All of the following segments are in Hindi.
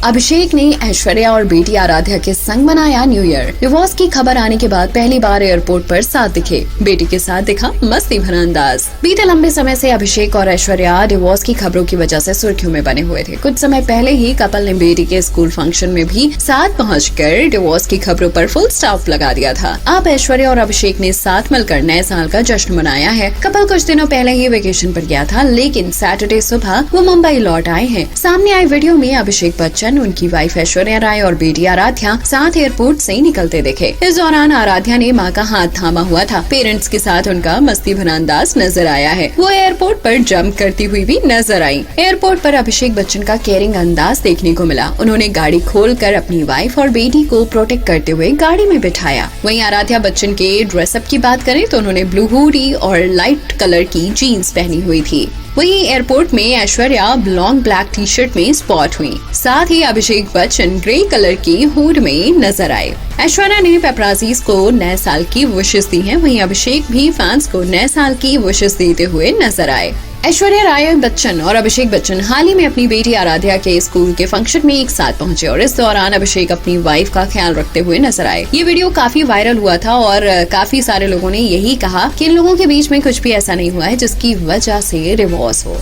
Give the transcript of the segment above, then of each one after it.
अभिषेक ने ऐश्वर्या और बेटी आराध्या के संग मनाया न्यू ईयर। डिवोर्स की खबर आने के बाद पहली बार एयरपोर्ट पर साथ दिखे। बेटी के साथ दिखा मस्ती भरा अंदाज। बीते लंबे समय से अभिषेक और ऐश्वर्या डिवोर्स की खबरों की वजह से सुर्खियों में बने हुए थे। कुछ समय पहले ही कपल ने बेटी के स्कूल फंक्शन में भी साथ पहुंचकर डिवोर्स की खबरों पर फुल स्टॉप लगा दिया था। अब ऐश्वर्या और अभिषेक ने साथ मिलकर नए साल का जश्न मनाया है। कपल कुछ दिनों पहले ही वेकेशन पर गया था, लेकिन सैटरडे सुबह वो मुंबई लौट आए हैं। सामने आए वीडियो में अभिषेक बच्चन, उनकी वाइफ ऐश्वर्या राय और बेटी आराध्या साथ एयरपोर्ट से निकलते दिखे। इस दौरान आराध्या ने मां का हाथ थामा हुआ था। पेरेंट्स के साथ उनका मस्ती भरा अंदाज नजर आया है। वो एयरपोर्ट पर जंप करती हुई भी नजर आई। एयरपोर्ट पर अभिषेक बच्चन का केयरिंग अंदाज देखने को मिला। उन्होंने गाड़ी खोलकर अपनी वाइफ और बेटी को प्रोटेक्ट करते हुए गाड़ी में बिठाया। वहीं आराध्या बच्चन के ड्रेसअप की बात करें तो उन्होंने ब्लू हुडी और लाइट कलर की जीन्स पहनी हुई थी। वहीं एयरपोर्ट में Aishwarya long black T shirt में स्पॉट हुई। साथ ही अभिषेक बच्चन ग्रे कलर की हुड में नजर आए। ऐश्वर्या ने पेपराजीज को नए साल की विशेस दी है। वहीं अभिषेक भी फैंस को नए साल की विशेस देते हुए नजर आए। ऐश्वर्या राय बच्चन और अभिषेक बच्चन हाल ही में अपनी बेटी आराध्या के स्कूल के फंक्शन में एक साथ पहुंचे और इस दौरान अभिषेक अपनी वाइफ का ख्याल रखते हुए नजर आए। ये वीडियो काफी वायरल हुआ था और काफी सारे लोगों ने यही कहा कि इन लोगों के बीच में कुछ भी ऐसा नहीं हुआ है जिसकी वजह से डिवोर्स हो।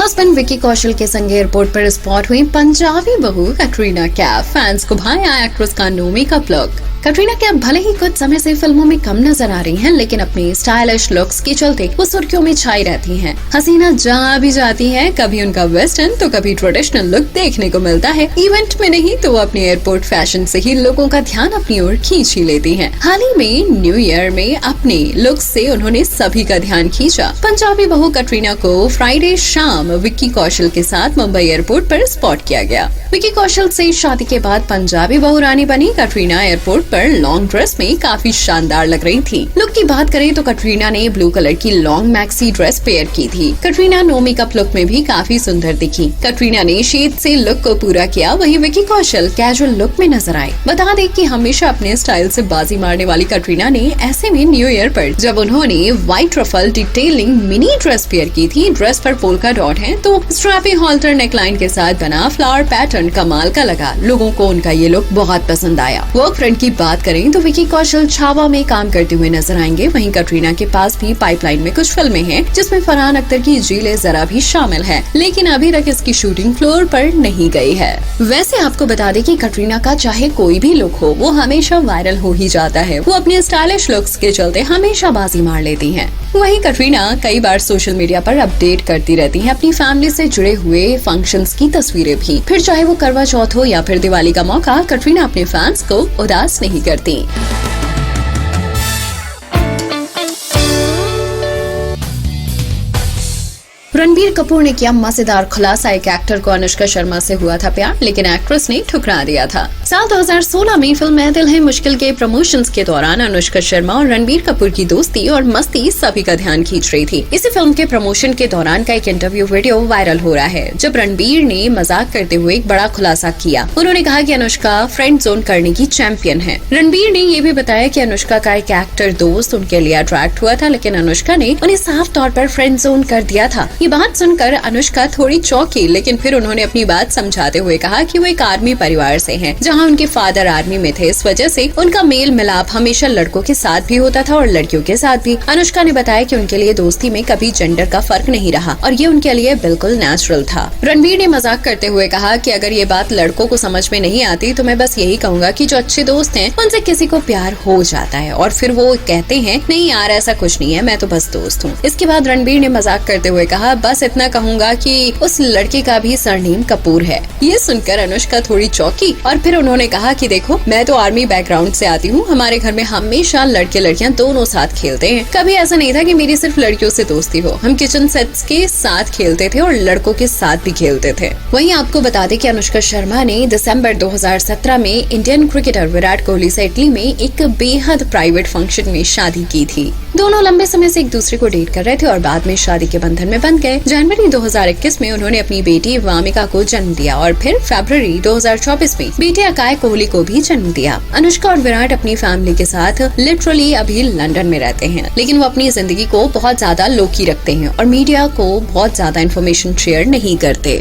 हस्बैंड विकी कौशल के संग एयरपोर्ट पर स्पॉट हुई पंजाबी बहू कैटरीना कैफ। फैंस को भाया एक्ट्रेस का no makeup look. Katrina Kaif भले ही कुछ समय से फिल्मों में कम नजर आ रही हैं, लेकिन अपनी स्टाइलिश लुक्स के चलते वो सुर्खियों में छाई रहती हैं। हसीना जहाँ भी जाती हैं, कभी उनका वेस्टर्न तो कभी ट्रेडिशनल लुक देखने को मिलता है। इवेंट में नहीं तो वो अपने एयरपोर्ट फैशन से ही लोगों का ध्यान अपनी ओर खींच ही लेती हैं। हाल ही में न्यू ईयर में अपने लुक से उन्होंने सभी का ध्यान खींचा। पंजाबी बहू कैटरीना को फ्राइडे शाम विक्की कौशल के साथ मुंबई एयरपोर्ट पर स्पॉट किया गया। विक्की कौशल से शादी के बाद पंजाबी बहू रानी बनी कैटरीना एयरपोर्ट पर लॉन्ग ड्रेस में काफी शानदार लग रही थी। लुक की बात करें तो कैटरीना ने ब्लू कलर की लॉन्ग मैक्सी ड्रेस पेयर की थी। कैटरीना नो मेकअप लुक में भी काफी सुंदर दिखी। कैटरीना ने शेड से लुक को पूरा किया। वहीं विक्की कौशल कैजुअल लुक में नजर आए। बता दें कि हमेशा अपने स्टाइल से बाजी मारने वाली कैटरीना ने ऐसे में न्यू ईयर पर जब उन्होंने white ruffle detailing mini dress pair की थी, ड्रेस पर पोल्का डॉट है तो स्ट्रैपी हॉल्टर नेकलाइन के साथ बना फ्लावर पैटर्न कमाल का लगा। लोगों को उनका ये लुक बहुत पसंद आया। वर्क फ्रंट की बात करें तो विक्की कौशल छावा में काम करते हुए नजर आएंगे। वहीं कैटरीना के पास भी पाइपलाइन में कुछ फिल्में हैं जिसमें फरहान अख्तर की जीले जरा भी शामिल है, लेकिन अभी तक इसकी शूटिंग फ्लोर पर नहीं गई है। वैसे आपको बता दें कि कैटरीना का चाहे कोई भी लुक हो वो हमेशा वायरल हो ही जाता है। वो अपने स्टाइलिश लुक्स के चलते हमेशा बाजी मार लेती है। वहीं कैटरीना कई बार सोशल मीडिया पर अपडेट करती रहती है अपनी फैमिली से जुड़े हुए फंक्शंस की तस्वीरें भी। फिर चाहे वो करवा चौथ हो या फिर दिवाली का मौका, कैटरीना अपने फैंस को उदास नहीं करती। रणबीर कपूर ने किया मजेदार खुलासा। एक एक्टर को अनुष्का शर्मा से हुआ था प्यार, लेकिन एक्ट्रेस ने ठुकरा दिया था। साल 2016 में फिल्म है दिल है मुश्किल के प्रमोशंस के दौरान अनुष्का शर्मा और रणबीर कपूर की दोस्ती और मस्ती सभी का ध्यान खींच रही थी। इसी फिल्म के प्रमोशन के दौरान का एक इंटरव्यू वीडियो वायरल हो रहा है, जब रणबीर ने मजाक करते हुए एक बड़ा खुलासा किया। उन्होंने कहा कि अनुष्का फ्रेंड जोन करने की चैंपियन है। रणबीर ने ये भी बताया कि अनुष्का का एक एक्टर दोस्त उनके लिए अट्रैक्ट हुआ था, लेकिन अनुष्का ने उन्हें साफ तौर पर फ्रेंड जोन कर दिया था। ये बात सुनकर अनुष्का थोड़ी चौंकी, लेकिन फिर उन्होंने अपनी बात समझाते हुए कहा कि वो एक आर्मी परिवार से हैं, जहां उनके फादर आर्मी में थे। इस वजह से उनका मेल मिलाप हमेशा लड़कों के साथ भी होता था और लड़कियों के साथ भी। अनुष्का ने बताया कि उनके लिए दोस्ती में कभी जेंडर का फर्क नहीं रहा और ये उनके लिए बिल्कुल नेचुरल था। रणबीर ने मजाक करते हुए कहा कि अगर ये बात लड़कों को समझ में नहीं आती तो मैं बस यही कहूंगा कि जो अच्छे दोस्त हैं उनसे किसी को प्यार हो जाता है और फिर वो कहते हैं नहीं यार ऐसा कुछ नहीं है, मैं तो बस दोस्त हूँ। इसके बाद रणबीर ने मजाक करते हुए कहा बस इतना कहूंगा कि उस लड़के का भी सरनेम कपूर है। ये सुनकर अनुष्का थोड़ी चौंकी और फिर उन्होंने कहा कि देखो मैं तो आर्मी बैकग्राउंड से आती हूँ, हमारे घर में हमेशा लड़के लड़कियाँ दोनों साथ खेलते हैं। कभी ऐसा नहीं था कि मेरी सिर्फ लड़कियों से दोस्ती हो। हम किचन सेट्स के साथ खेलते थे और लड़कों के साथ भी खेलते थे। वहीं आपको बता दें कि अनुष्का शर्मा ने दिसंबर 2017 में इंडियन क्रिकेटर विराट कोहली से इटली में एक बेहद प्राइवेट फंक्शन में शादी की थी। दोनों लंबे समय से एक दूसरे को डेट कर रहे थे और बाद में शादी के बंधन में बंध गए। है। जनवरी 2021 में उन्होंने अपनी बेटी वामिका को जन्म दिया और फिर फरवरी 2024 में बेटे अकाय कोहली को भी जन्म दिया। अनुष्का और विराट अपनी फैमिली के साथ लिटरली अभी लंदन में रहते हैं, लेकिन वो अपनी जिंदगी को बहुत ज्यादा लो की रखते हैं और मीडिया को बहुत ज्यादा इन्फॉर्मेशन शेयर नहीं करते।